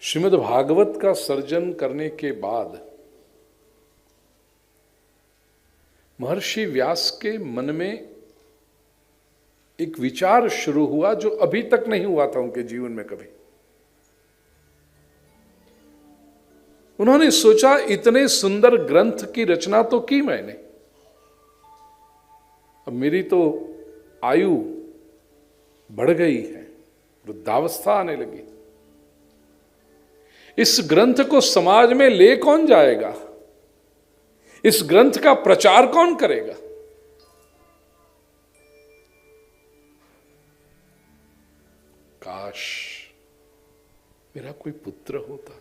श्रीमद् भागवत का सर्जन करने के बाद महर्षि व्यास के मन में एक विचार शुरू हुआ जो अभी तक नहीं हुआ था उनके जीवन में कभी। उन्होंने सोचा, इतने सुंदर ग्रंथ की रचना तो की मैंने, अब मेरी तो आयु बढ़ गई है, वृद्धावस्था आने लगी, इस ग्रंथ को समाज में ले कौन जाएगा, इस ग्रंथ का प्रचार कौन करेगा। काश मेरा कोई पुत्र होता,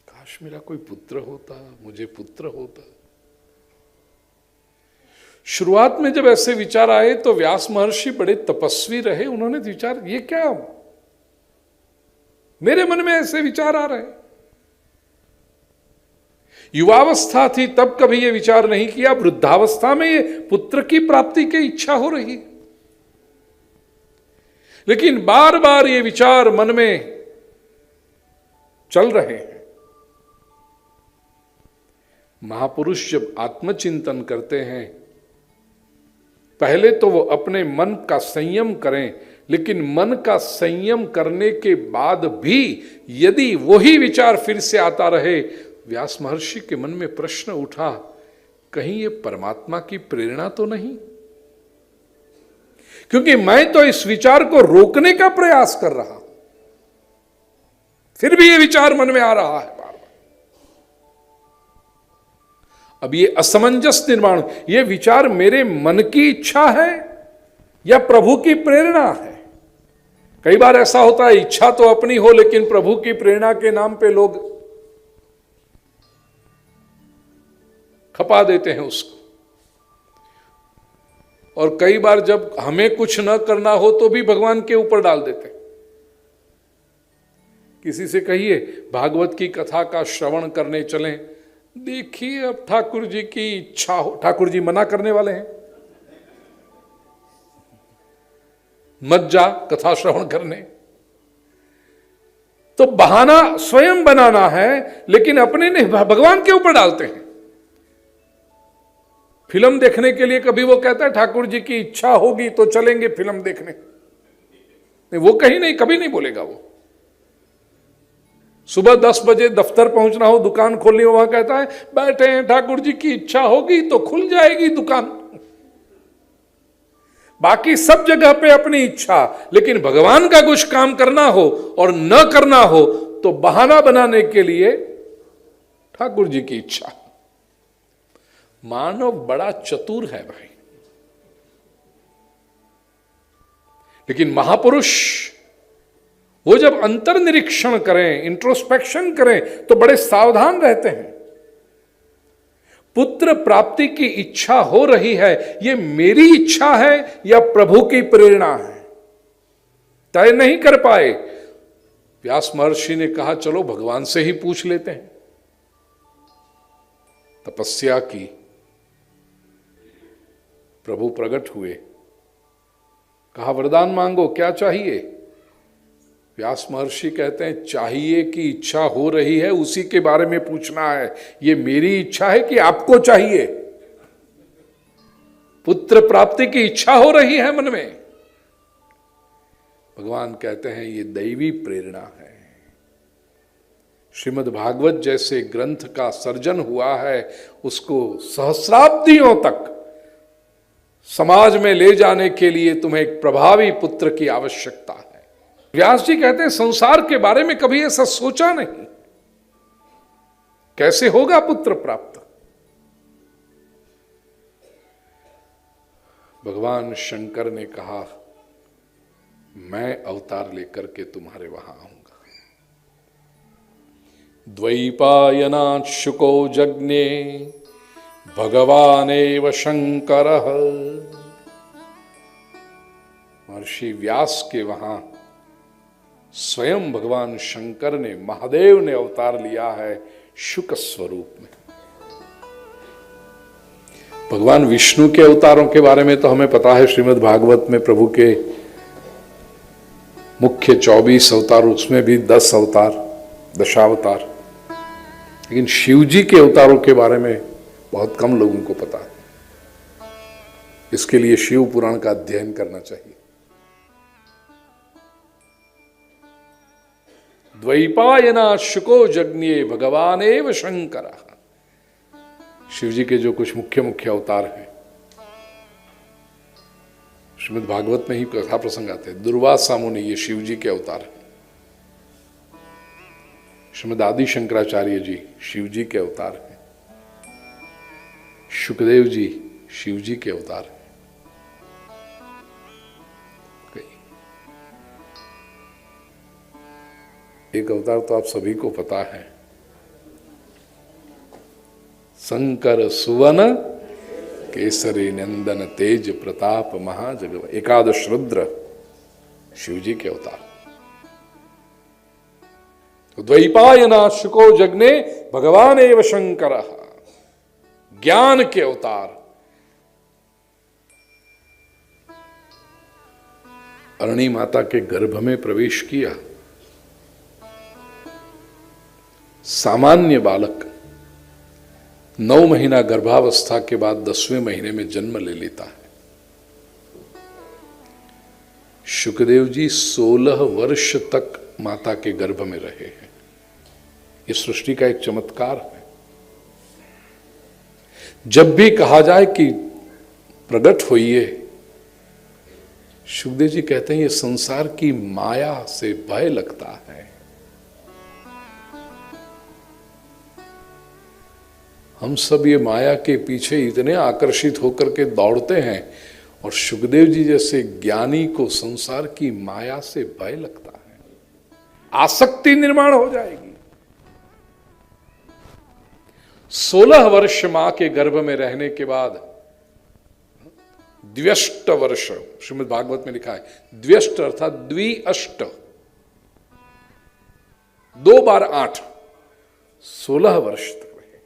काश मेरा कोई पुत्र होता, मुझे पुत्र होता। शुरुआत में जब ऐसे विचार आए तो व्यास महर्षि बड़े तपस्वी रहे। उन्होंने विचार, ये क्या, मेरे मन में ऐसे विचार आ रहे। युवावस्था थी तब कभी ये विचार नहीं किया, वृद्धावस्था में ये पुत्र की प्राप्ति की इच्छा हो रही। लेकिन बार बार ये विचार मन में चल रहे हैं। महापुरुष जब आत्मचिंतन करते हैं, पहले तो वो अपने मन का संयम करें, लेकिन मन का संयम करने के बाद भी यदि वही विचार फिर से आता रहे, व्यास महर्षि के मन में प्रश्न उठा, कहीं ये परमात्मा की प्रेरणा तो नहीं? क्योंकि मैं तो इस विचार को रोकने का प्रयास कर रहा हूं, फिर भी ये विचार मन में आ रहा है बार बार। अब ये असमंजस निर्माण, ये विचार मेरे मन की इच्छा है या प्रभु की प्रेरणा है? कई बार ऐसा होता है, इच्छा तो अपनी हो लेकिन प्रभु की प्रेरणा के नाम पे लोग खपा देते हैं उसको। और कई बार जब हमें कुछ न करना हो तो भी भगवान के ऊपर डाल देते हैं। किसी से कहिए भागवत की कथा का श्रवण करने चलें, देखिए अब ठाकुर जी की इच्छा हो, ठाकुर जी मना करने वाले हैं, मत जा कथा श्रवण करने। तो बहाना स्वयं बनाना है, लेकिन अपने नहीं, भगवान के ऊपर डालते हैं। फिल्म देखने के लिए कभी वो कहता है ठाकुर जी की इच्छा होगी तो चलेंगे फिल्म देखने, नहीं वो कहीं नहीं, कभी नहीं बोलेगा वो। सुबह 10 बजे दफ्तर पहुंचना हो, दुकान खोलनी हो, वहां कहता है बैठे हैं, ठाकुर जी की इच्छा होगी तो खुल जाएगी दुकान। बाकी सब जगह पे अपनी इच्छा, लेकिन भगवान का कुछ काम करना हो और न करना हो तो बहाना बनाने के लिए ठाकुर जी की इच्छा। मानव बड़ा चतुर है भाई, लेकिन महापुरुष वो जब अंतर्निरीक्षण करें, इंट्रोस्पेक्शन करें तो बड़े सावधान रहते हैं। पुत्र प्राप्ति की इच्छा हो रही है, ये मेरी इच्छा है या प्रभु की प्रेरणा है, तय नहीं कर पाए। व्यास महर्षि ने कहा चलो भगवान से ही पूछ लेते हैं। तपस्या की, प्रभु प्रकट हुए, कहा वरदान मांगो, क्या चाहिए? व्यास महर्षि कहते हैं चाहिए कि इच्छा हो रही है उसी के बारे में पूछना है, ये मेरी इच्छा है कि आपको चाहिए? पुत्र प्राप्ति की इच्छा हो रही है मन में। भगवान कहते हैं ये दैवी प्रेरणा है। श्रीमद् भागवत जैसे ग्रंथ का सर्जन हुआ है, उसको सहस्राब्दियों तक समाज में ले जाने के लिए तुम्हें एक प्रभावी पुत्र की आवश्यकता है। व्यास जी कहते हैं संसार के बारे में कभी ऐसा सोचा नहीं, कैसे होगा पुत्र प्राप्त? भगवान शंकर ने कहा मैं अवतार लेकर के तुम्हारे वहां आऊंगा। द्वैपायनात् शुको जज्ञे भगवानेव शंकरः। महर्षि व्यास के वहां स्वयं भगवान शंकर ने, महादेव ने अवतार लिया है शुक स्वरूप में। भगवान विष्णु के अवतारों के बारे में तो हमें पता है, श्रीमद् भागवत में प्रभु के मुख्य 24 अवतार, उसमें भी 10 अवतार, दशावतार। लेकिन शिव जी के अवतारों के बारे में बहुत कम लोगों को पता है। इसके लिए शिव पुराण का अध्ययन करना चाहिए। द्वैपायना शुको जज्ञे भगवानेव शंकर। शिव जी के जो कुछ मुख्य मुख्य अवतार हैं, श्रीमद् भागवत में ही कथा प्रसंग आते हैं। दुर्वासा मुनि ये शिव जी के अवतार हैं। श्रीमद् आदि शंकराचार्य जी शिव जी के अवतार हैं। शुकदेव जी शिव जी के अवतार हैं। एक अवतार तो आप सभी को पता है, शंकर सुवन केसरी नंदन तेज प्रताप महाजगव, एकादश रुद्र शिव जी के अवतार। द्वैपायना शुको जज्ञे भगवान एव शंकर, ज्ञान के अवतार। अरणी माता के गर्भ में प्रवेश किया। सामान्य बालक 9 महीना गर्भावस्था के बाद 10वें महीने में जन्म ले लेता है। शुकदेव जी 16 वर्ष तक माता के गर्भ में रहे हैं। इस सृष्टि का एक चमत्कार है। जब भी कहा जाए कि प्रकट होइए, शुकदेव जी कहते हैं ये संसार की माया से भय लगता है। हम सब ये माया के पीछे इतने आकर्षित होकर के दौड़ते हैं, और शुकदेव जी जैसे ज्ञानी को संसार की माया से भय लगता है। आसक्ति निर्माण हो जाएगी। 16 वर्ष मां के गर्भ में रहने के बाद द्व्यष्ट वर्ष, श्रीमद् भागवत में लिखा है द्व्यष्ट अर्थात द्विअष्ट, 2 बार 8, 16 वर्ष तक रहे।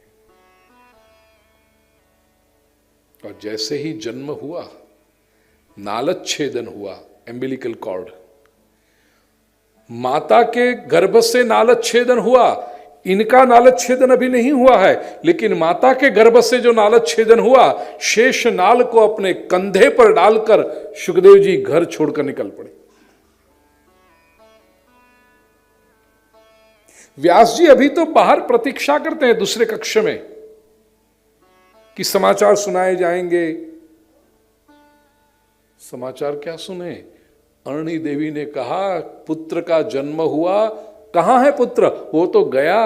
और जैसे ही जन्म हुआ, नालच्छेदन हुआ, एम्बिलिकल कॉर्ड, माता के गर्भ से नालच्छेदन हुआ। इनका नालच्छेदन अभी नहीं हुआ है, लेकिन माता के गर्भ से जो नालच्छेदन हुआ, शेष नाल को अपने कंधे पर डालकर शुकदेव जी घर छोड़कर निकल पड़े। व्यास जी अभी तो बाहर प्रतीक्षा करते हैं दूसरे कक्ष में कि समाचार सुनाए जाएंगे। समाचार क्या सुने? अरणी देवी ने कहा पुत्र का जन्म हुआ। कहां है पुत्र? वो तो गया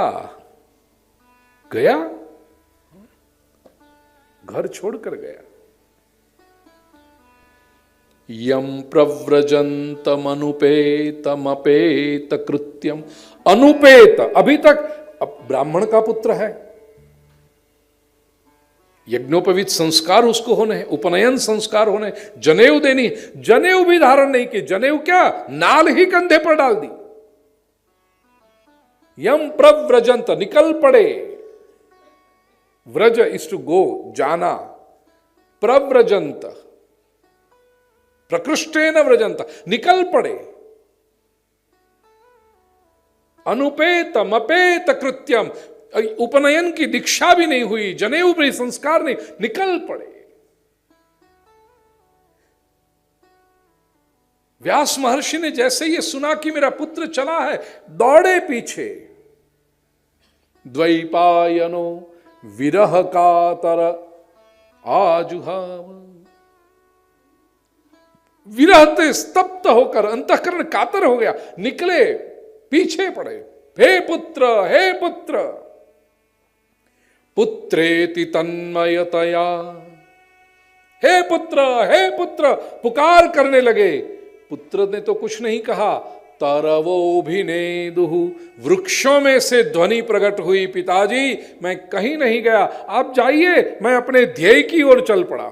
घर छोड़कर गया। यम प्रव्रजंतम अनुपेतमपेत कृत्यम। अनुपेत, अभी तक ब्राह्मण का पुत्र है, यज्ञोपवीत संस्कार उसको होने, उपनयन संस्कार होने, जनेऊ देनी, जनेऊ भी धारण नहीं की। जनेऊ क्या, नाल ही कंधे पर डाल दी। यम प्रव्रजंत, निकल पड़े। व्रज इज टू गो, जाना। प्रव्रजंत, प्रकृष्टेन व्रजंत, निकल पड़े। अनुपेतम अपेत कृत्यम, उपनयन की दीक्षा भी नहीं हुई, जनेऊ भी संस्कार नहीं, निकल पड़े। व्यास महर्षि ने जैसे ये सुना कि मेरा पुत्र चला है, दौड़े पीछे। द्वैपायनो विरह कातर आजुहाव। विरह से स्तब्ध होकर अंतःकरण कातर हो गया, निकले, पीछे पड़े। हे पुत्र, हे पुत्र। पुत्रेति तन्मयतया, हे पुत्र, हे पुत्र, पुकार करने लगे। पुत्र ने तो कुछ नहीं कहा। तरवोभिनेदुः, वृक्षों में से ध्वनि प्रकट हुई, पिताजी मैं कहीं नहीं गया, आप जाइए, मैं अपने ध्येय की ओर चल पड़ा।